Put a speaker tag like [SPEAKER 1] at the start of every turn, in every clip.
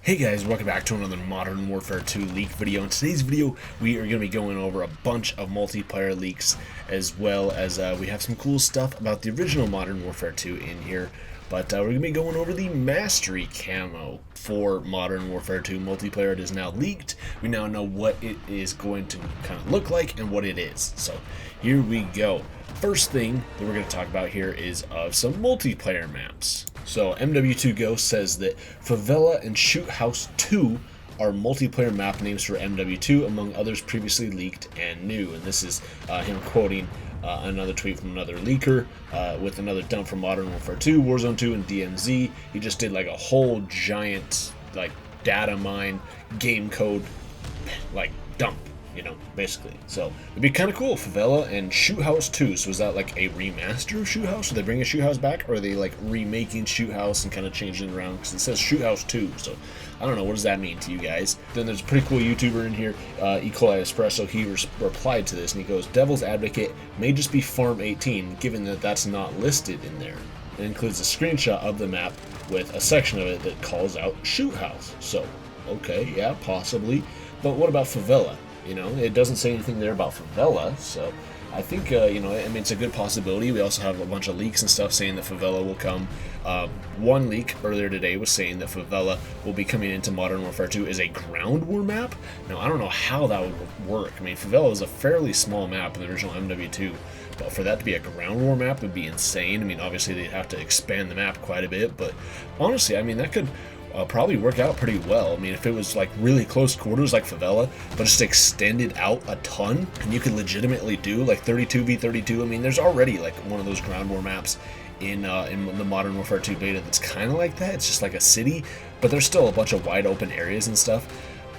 [SPEAKER 1] Hey guys, welcome back to another Modern Warfare 2 leak video. In today's video, we are going to be going over a bunch of multiplayer leaks, as well as we have some cool stuff about the original Modern Warfare 2 in here. But we're going to be going over the Mastery Camo for Modern Warfare 2 multiplayer. It is now leaked. We now know what it is going to kind of look like and what it is. So here we go. First thing that we're going to talk about here is some multiplayer maps. So MW2 Ghost says that Favela and Shoot House 2 are multiplayer map names for MW2, among others previously leaked and new. And this is him quoting another tweet from another leaker with another dump from Modern Warfare 2, Warzone 2, and DMZ. He just did like a whole giant like data mine game code like dump, you know, basically. So it'd be kind of cool. Favela and Shoot House 2. So is that like a remaster of Shoot House? Are they bringing Shoot House back, or are they like remaking Shoot House and kind of changing it around? Because it says Shoot House 2. So I don't know. What does that mean to you guys? Then there's a pretty cool YouTuber in here, E. coli Espresso. He replied to this and he goes, "Devil's Advocate may just be Farm 18, given that that's not listed in there." It includes a screenshot of the map with a section of it that calls out Shoot House. So, okay, yeah, possibly. But what about Favela? You know, it doesn't say anything there about Favela, so I think, you know, I mean, it's a good possibility. We also have a bunch of leaks and stuff saying that Favela will come. One leak earlier today was saying that Favela will be coming into Modern Warfare 2 as a ground war map. Now, I don't know how that would work. I mean, Favela is a fairly small map in the original MW2, but for that to be a ground war map would be insane. I mean, obviously they'd have to expand the map quite a bit, but honestly, I mean, that could probably work out pretty well. I mean, if it was like really close quarters like Favela, but just extended out a ton, and you could legitimately do like 32v32. I mean, there's already like one of those ground war maps in the Modern Warfare 2 beta that's kind of like that. It's just like a city, but there's still a bunch of wide open areas and stuff.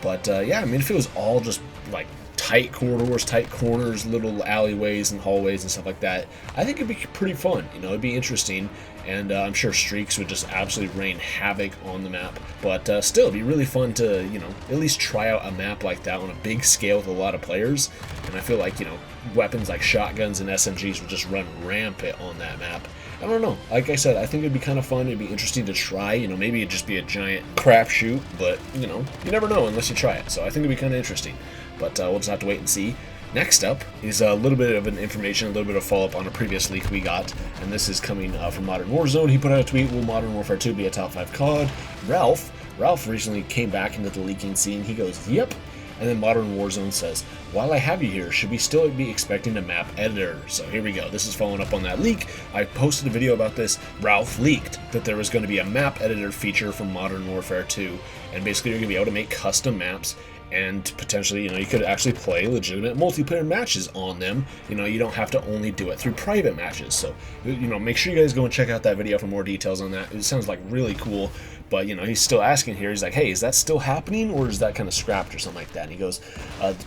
[SPEAKER 1] But yeah, I mean, if it was all just like tight corridors, tight corners, little alleyways and hallways and stuff like that, I think it'd be pretty fun. You know, it'd be interesting, and I'm sure streaks would just absolutely rain havoc on the map. But still, it'd be really fun to, you know, at least try out a map like that on a big scale with a lot of players. And I feel like, you know, weapons like shotguns and SMGs would just run rampant on that map. I don't know. Like I said, I think it'd be kind of fun. It'd be interesting to try. You know, maybe it'd just be a giant crapshoot, but, you know, you never know unless you try it. So I think it'd be kind of interesting. But we'll just have to wait and see. Next up is a little bit of an information, a little bit of follow-up on a previous leak we got, and this is coming from Modern Warzone. He put out a tweet, "Will Modern Warfare 2 be a top 5 COD?" Ralph recently came back into the leaking scene. He goes, "Yep." And then Modern Warzone says, "While I have you here, should we still be expecting a map editor?" So here we go. This is following up on that leak. I posted a video about this. Ralph leaked that there was going to be a map editor feature from Modern Warfare 2, and basically you're going to be able to make custom maps, and potentially, you know, you could actually play legitimate multiplayer matches on them. You know, you don't have to only do it through private matches. So, you know, make sure you guys go and check out that video for more details on that. It sounds like really cool. But, you know, he's still asking here. He's like, "Hey, is that still happening, or is that kind of scrapped or something like that?" And he goes,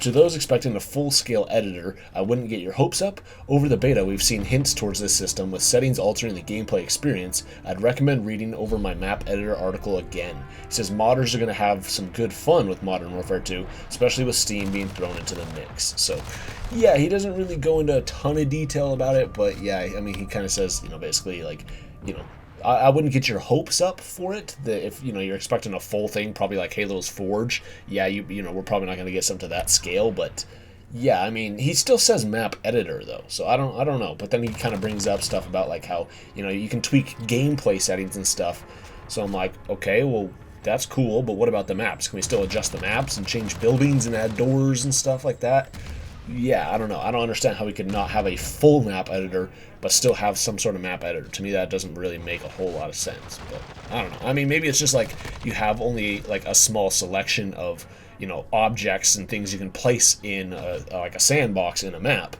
[SPEAKER 1] "To those expecting a full-scale editor, I wouldn't get your hopes up. Over the beta, we've seen hints towards this system, with settings altering the gameplay experience. I'd recommend reading over my map editor article again." He says modders are going to have some good fun with Modern Warfare 2, especially with Steam being thrown into the mix. So, yeah, he doesn't really go into a ton of detail about it, but yeah, I mean, he kind of says, you know, basically, like, you know, I wouldn't get your hopes up for it. That if, you know, you're expecting a full thing, probably like Halo's Forge, yeah, you know, we're probably not going to get something to that scale. But yeah, I mean, he still says map editor though, so I don't know. But then he kind of brings up stuff about like how, you know, you can tweak gameplay settings and stuff. So I'm like, okay, well, that's cool, but what about the maps? Can we still adjust the maps and change buildings and add doors and stuff like that? Yeah, I don't know. I don't understand how we could not have a full map editor, but still have some sort of map editor. To me, that doesn't really make a whole lot of sense. But I don't know. I mean, maybe it's just like you have only like a small selection of, you know, objects and things you can place in like a sandbox in a map.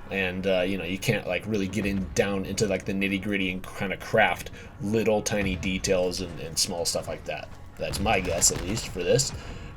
[SPEAKER 1] And, you know, you can't like really get down into like the nitty gritty and kind of craft little tiny details and small stuff like that. That's my guess, at least, for this.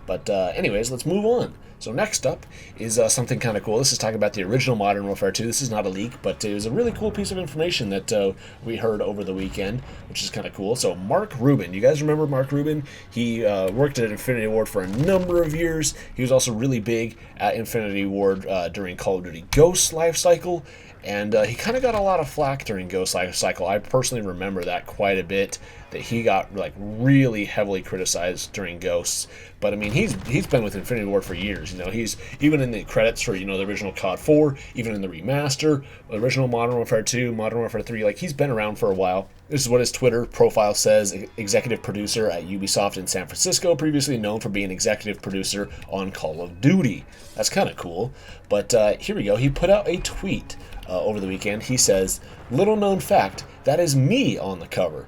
[SPEAKER 1] But anyways, let's move on. So next up is something kind of cool. This is talking about the original Modern Warfare 2. This is not a leak, but it was a really cool piece of information that we heard over the weekend, which is kind of cool. So Mark Rubin, you guys remember Mark Rubin? He worked at Infinity Ward for a number of years. He was also really big at Infinity Ward during Call of Duty Ghosts life cycle, and he kind of got a lot of flack during Ghost life cycle. I personally remember that quite a bit. that he got like really heavily criticized during Ghosts. But I mean, he's been with Infinity Ward for years. You know, he's even in the credits for, you know, the original COD 4, even in the remaster, original Modern Warfare 2, Modern Warfare 3. Like, he's been around for a while. This is what his Twitter profile says: executive producer at Ubisoft in San Francisco, previously known for being executive producer on Call of Duty. That's kind of cool. But here we go. He put out a tweet over the weekend. He says, "Little known fact, that is me on the cover."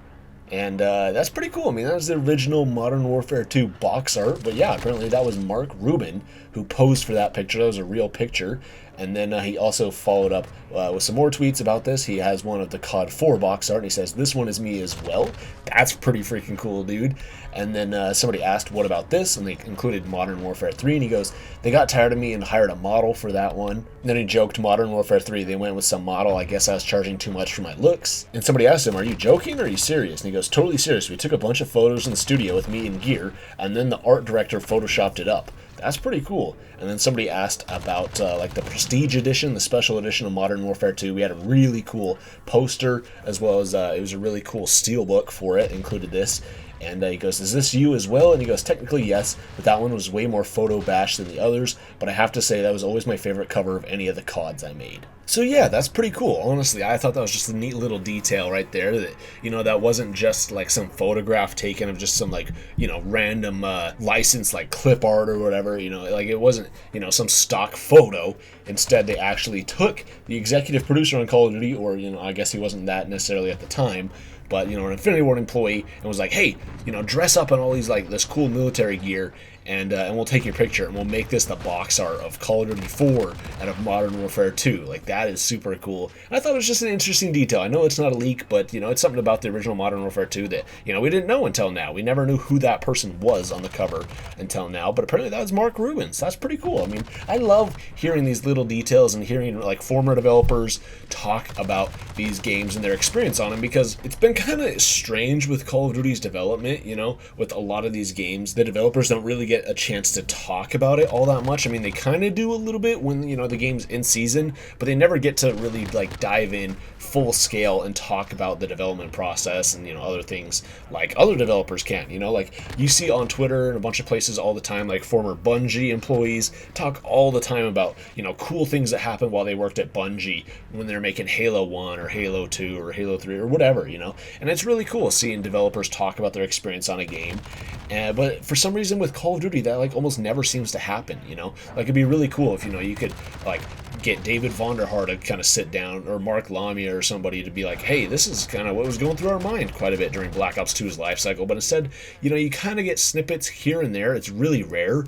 [SPEAKER 1] And that's pretty cool. I mean, that was the original Modern Warfare 2 box art. But yeah, apparently that was Mark Rubin who posed for that picture. That was a real picture. And then he also followed up with some more tweets about this. He has one of the COD 4 box art, and he says, "This one is me as well." That's pretty freaking cool, dude. And then somebody asked, "What about this?" And they included Modern Warfare 3, and he goes, "They got tired of me and hired a model for that one." And then he joked, Modern Warfare 3, they went with some model. I guess I was charging too much for my looks. And somebody asked him, "Are you joking or are you serious?" And he goes, "Totally serious. We took a bunch of photos in the studio with me in gear, and then the art director photoshopped it up." That's pretty cool. And then somebody asked about like the Prestige Edition, the special edition of Modern Warfare 2. We had a really cool poster, as well as it was a really cool steelbook for it, included this. And he goes, "Is this you as well?" And he goes, "Technically, yes, but that one was way more photo bash than the others. But I have to say, that was always my favorite cover of any of the CODs I made." So yeah, that's pretty cool. Honestly, I thought that was just a neat little detail right there. That, you know, that wasn't just like some photograph taken of just some like, you know, random licensed like clip art or whatever. You know, like it wasn't, you know, some stock photo. Instead, they actually took the executive producer on Call of Duty, or, you know, I guess he wasn't that necessarily at the time, but, you know, an Infinity Ward employee, and was like, "Hey, you know, dress up in all these like this cool military gear, and we'll take your picture, and we'll make this the box art of Call of Duty 4 and of Modern Warfare 2. Like, that is super cool. And I thought it was just an interesting detail. I know it's not a leak, but, you know, it's something about the original Modern Warfare 2 that, you know, we didn't know until now. We never knew who that person was on the cover until now, but apparently that was Mark Rubin. So that's pretty cool. I mean, I love hearing these little details and hearing, like, former developers talk about these games and their experience on them, because it's been kind of strange with Call of Duty's development, you know, with a lot of these games. The developers don't really get a chance to talk about it all that much. I mean, they kind of do a little bit when, you know, the game's in season, but they never get to really, like, dive in full scale and talk about the development process and, you know, other things like other developers can. You know, like, you see on Twitter and a bunch of places all the time, like, former Bungie employees talk all the time about, you know, cool things that happened while they worked at Bungie when they're making Halo 1 or Halo 2 or Halo 3 or whatever, you know. And it's really cool seeing developers talk about their experience on a game. But for some reason with Call of Duty, that, like, almost never seems to happen, you know. Like, it'd be really cool if, you know, you could, like, get David Vonderhaar to kind of sit down, or Mark Lamia or somebody, to be like, "Hey, this is kind of what was going through our mind quite a bit during Black Ops 2's life cycle." But instead, you know, you kind of get snippets here and there. It's really rare.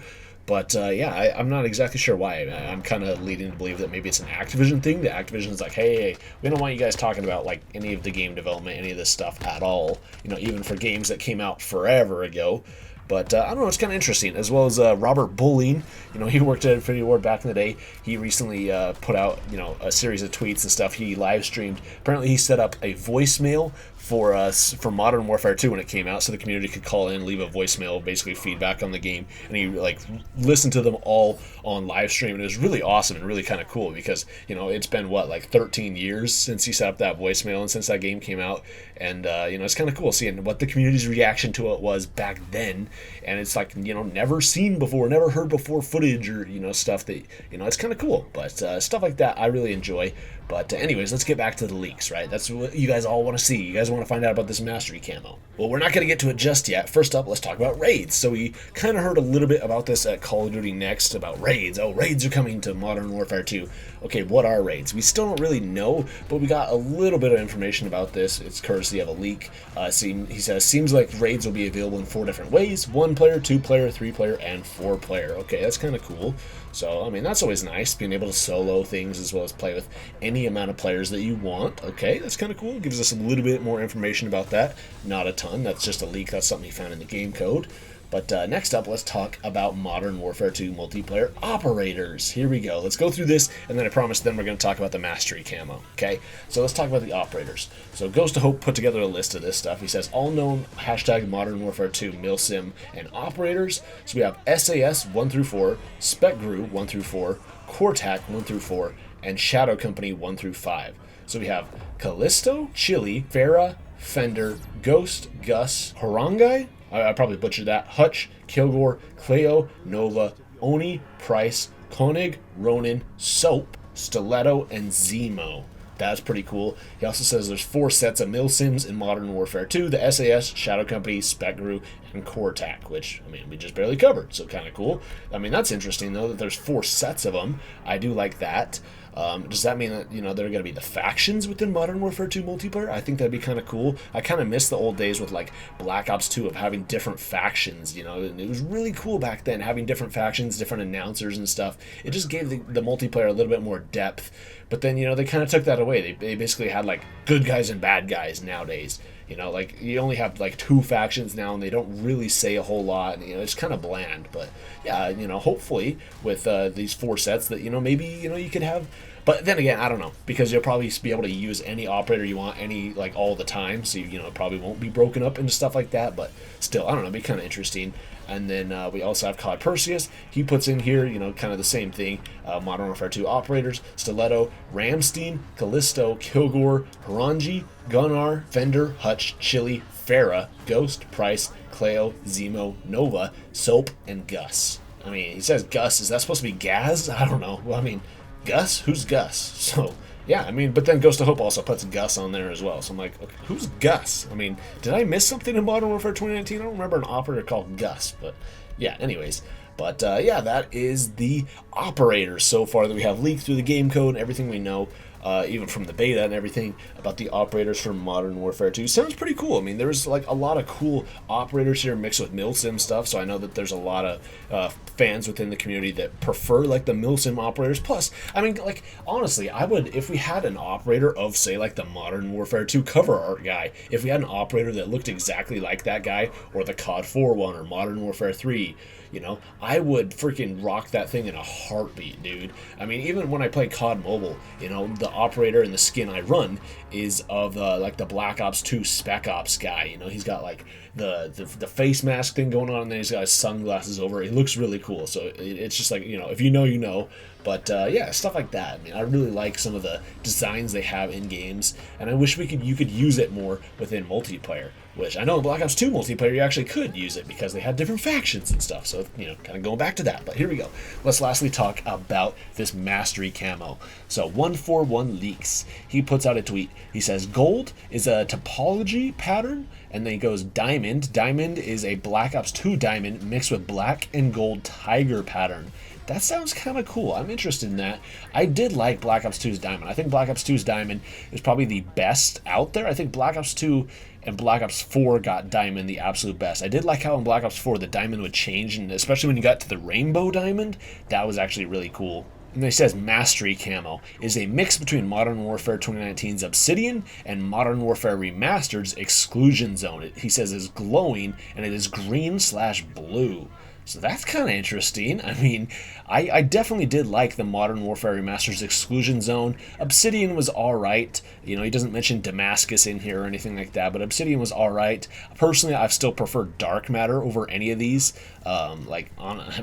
[SPEAKER 1] But yeah, I'm not exactly sure why. I'm kind of leading to believe that maybe it's an Activision thing. That Activision's like, hey, we don't want you guys talking about, like, any of the game development, any of this stuff at all. You know, even for games that came out forever ago. But I don't know, it's kind of interesting. As well as Robert Bulling, you know, he worked at Infinity Ward back in the day. He recently put out, you know, a series of tweets and stuff. He live streamed. Apparently, he set up a voicemail for us for Modern Warfare 2 when it came out, so the community could call in, leave a voicemail, basically feedback on the game, and he, like, listened to them all on live stream. And it was really awesome and really kind of cool because, you know, it's been what, like 13 years since he set up that voicemail and since that game came out. And you know, it's kind of cool seeing what the community's reaction to it was back then. And it's like, you know, never seen before, never heard before footage, or, you know, stuff that, you know, it's kind of cool. But stuff like that I really enjoy. But anyways, let's get back to the leaks, right? That's what you guys all want to see. You guys want to find out about this mastery camo. Well, we're not going to get to it just yet. First up, let's talk about raids. So we kind of heard a little bit about this at Call of Duty Next, about raids. Oh, raids are coming to Modern Warfare 2. Okay, what are raids? We still don't really know, but we got a little bit of information about this. It's courtesy of a leak. He says, seems like raids will be available in 4 different ways: 1 player, 2 player, 3 player, and 4 player. Okay, that's kind of cool. So, I mean, that's always nice, being able to solo things as well as play with any amount of players that you want. Okay, that's kind of cool. It gives us a little bit more information about that. Not a ton. That's just a leak. That's something he found in the game code. But next up, let's talk about Modern Warfare 2 multiplayer operators. Here we go. Let's go through this, and then I promise then we're going to talk about the mastery camo. Okay, so let's talk about the operators. So Ghost of Hope put together a list of this stuff. He says, all known hashtag Modern Warfare 2 milsim and operators. So we have SAS 1 through 4, Spec Gru 1 through 4, Cortac 1 through 4, and Shadow Company 1 through 5. So we have Callisto, Chili, Farah, Fender, Ghost, Gus, Harangai, I probably butchered that, Hutch, Kilgore, Cleo, Nova, Oni, Price, Koenig, Ronin, Soap, Stiletto, and Zemo. That's pretty cool. He also says there's 4 sets of Milsims in Modern Warfare 2, the SAS, Shadow Company, Specgru, and Cortac, which, I mean, we just barely covered, so kind of cool. I mean, that's interesting, though, that there's 4 sets of them. I do like that. Does that mean that, you know, there are going to be the factions within Modern Warfare 2 multiplayer? I think that'd be kind of cool. I kind of miss the old days with, like, Black Ops 2 of having different factions, you know, and it was really cool back then, having different factions, different announcers and stuff. It just gave the multiplayer a little bit more depth, but then, you know, they kind of took that away. They basically had, like, good guys and bad guys nowadays. You know, like, you only have, like, 2 factions now, and they don't really say a whole lot, and, you know, it's kind of bland, but, yeah, you know, hopefully, with these 4 sets that, you know, maybe, you know, you could have. But then again, I don't know, because you'll probably be able to use any operator you want, like, all the time, so, you know, it probably won't be broken up into stuff like that, but still, I don't know, it'd be kind of interesting. And then we also have COD Perseus. He puts in here, you know, kind of the same thing. Modern Warfare 2 operators, Stiletto, Ramstein, Callisto, Kilgore, Harangi, Gunnar, Fender, Hutch, Chili, Farah, Ghost, Price, Cleo, Zemo, Nova, Soap, and Gus. I mean, he says Gus. Is that supposed to be Gaz? I don't know. Well, I mean, Gus? Who's Gus? So, yeah, I mean, but then Ghost of Hope also puts Gus on there as well. So I'm like, okay, who's Gus? I mean, did I miss something in Modern Warfare 2019? I don't remember an operator called Gus, but yeah, anyways. But yeah, that is the operators so far that we have leaked through the game code and everything we know. Even from the beta and everything about the operators from Modern Warfare 2. Sounds pretty cool. I mean, there's like a lot of cool operators here mixed with Milsim stuff, so I know that there's a lot of fans within the community that prefer like the Milsim operators. Plus, I mean, like, honestly, I would, if we had an operator of, say, like the Modern Warfare 2 cover art guy, if we had an operator that looked exactly like that guy, or the COD 4 one, or Modern Warfare 3, you know, I would freaking rock that thing in a heartbeat, dude. I mean, even when I play COD Mobile, you know, the operator and the skin I run is of like the Black Ops 2 Spec Ops guy. You know, he's got like the face mask thing going on, and then he's got his sunglasses over. It looks really cool. So it's just like, you know, if you know, you know. But yeah, stuff like that. I mean, I really like some of the designs they have in games, and I wish you could use it more within multiplayer. Which I know in Black Ops 2 multiplayer you actually could use it because they had different factions and stuff. So, you know, kind of going back to that. But here we go. Let's lastly talk about this Mastery Camo. So 141 Leaks. He puts out a tweet. He says gold is a topology pattern, and then he goes diamond. Diamond is a Black Ops 2 diamond mixed with black and gold tiger pattern. That sounds kind of cool. I'm interested in that. I did like Black Ops 2's Diamond. I think Black Ops 2's Diamond is probably the best out there. I think Black Ops 2 and Black Ops 4 got Diamond the absolute best. I did like how in Black Ops 4 the Diamond would change, and especially when you got to the Rainbow Diamond, that was actually really cool. And he says Mastery Camo is a mix between Modern Warfare 2019's Obsidian and Modern Warfare Remastered's Exclusion Zone. He says it's glowing, and it is green/blue. So that's kind of interesting. I mean, I definitely did like the Modern Warfare Remastered's Exclusion Zone. Obsidian was alright. You know, he doesn't mention Damascus in here or anything like that, but Obsidian was alright. Personally, I still prefer Dark Matter over any of these. I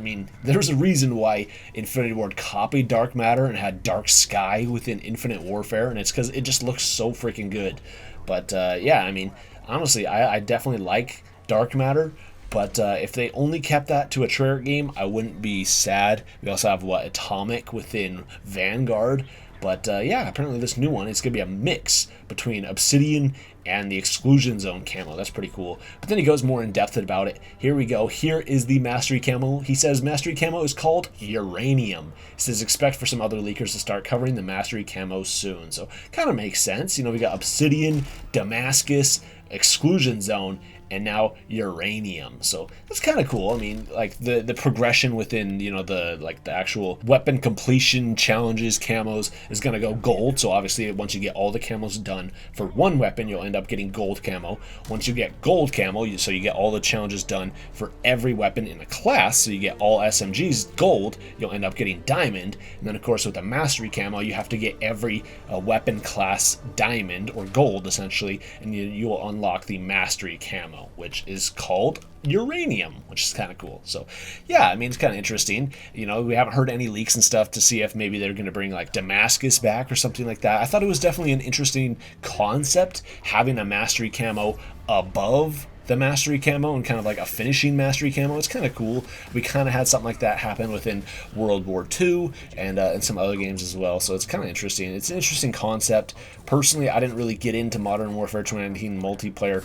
[SPEAKER 1] mean, there's a reason why Infinity Ward copied Dark Matter and had Dark Sky within Infinite Warfare, and it's because it just looks so freaking good. But yeah, I mean, honestly, I definitely like Dark Matter. But if they only kept that to a Treyarch game, I wouldn't be sad. We also have, Atomic within Vanguard. But yeah, apparently this new one is going to be a mix between Obsidian and the Exclusion Zone camo. That's pretty cool. But then he goes more in depth about it. Here we go. Here is the Mastery Camo. He says Mastery Camo is called Uranium. He says expect for some other leakers to start covering the Mastery Camo soon. So kind of makes sense. You know, we got Obsidian, Damascus, Exclusion Zone, and now Uranium. So that's kind of cool. I mean, like the progression within, you know, the actual weapon completion challenges camos is going to go gold. So obviously once you get all the camos done for one weapon, you'll end up getting gold camo. Once you get gold camo, so you get all the challenges done for every weapon in a class, so you get all SMGs gold, you'll end up getting diamond. And then of course with the Mastery Camo, you have to get every weapon class diamond or gold essentially, and you will unlock the Mastery Camo. camo, which is called uranium, which is kind of cool. So yeah, I mean, it's kind of interesting. You know, we haven't heard any leaks and stuff to see if maybe they're going to bring like Damascus back or something like that. I thought it was definitely an interesting concept, having a mastery camo above the mastery camo and kind of like a finishing mastery camo. It's kind of cool. We kind of had something like that happen within World War II and some other games as well, so it's kind of interesting. It's an interesting concept. Personally, I didn't really get into Modern Warfare 2019 multiplayer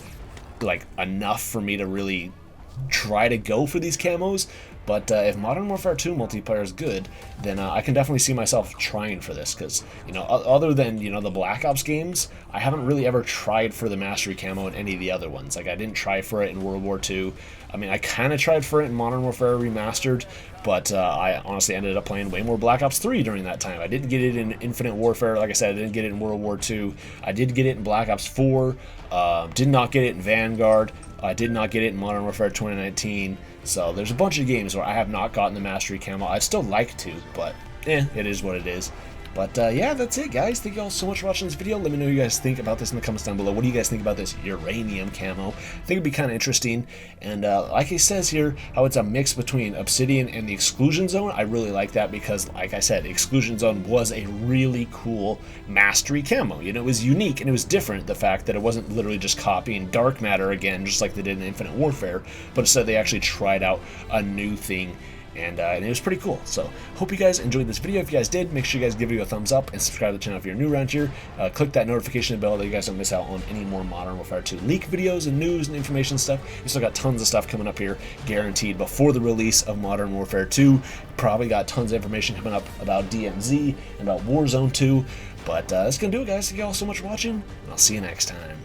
[SPEAKER 1] like enough for me to really try to go for these camos, but if Modern Warfare 2 multiplayer is good, then I can definitely see myself trying for this, because, you know, other than, you know, the Black Ops games, I haven't really ever tried for the Mastery Camo in any of the other ones. Like, I didn't try for it in World War 2. I mean, I kind of tried for it in Modern Warfare Remastered, but I honestly ended up playing way more Black Ops 3 during that time. I didn't get it in Infinite Warfare. Like I said, I didn't get it in World War 2. I did get it in Black Ops 4. Did not get it in Vanguard. I did not get it in Modern Warfare 2019, so there's a bunch of games where I have not gotten the Mastery Camo. I'd still like to, but it is what it is. But yeah, that's it, guys. Thank you all so much for watching this video. Let me know what you guys think about this in the comments down below. What do you guys think about this uranium camo? I think it'd be kind of interesting. And like it says here, how it's a mix between Obsidian and the Exclusion Zone. I really like that because, like I said, Exclusion Zone was a really cool mastery camo. You know, it was unique and it was different. The fact that it wasn't literally just copying Dark Matter again, just like they did in Infinite Warfare, but instead they actually tried out a new thing. And it was pretty cool. So hope you guys enjoyed this video. If you guys did, make sure you guys give it a thumbs up and subscribe to the channel if you're new around here. Click that notification bell that you guys don't miss out on any more Modern Warfare 2 leak videos and news and information stuff. We still got tons of stuff coming up here, guaranteed, before the release of Modern Warfare 2. Probably got tons of information coming up about DMZ and about Warzone 2. But that's going to do it, guys. Thank you all so much for watching, and I'll see you next time.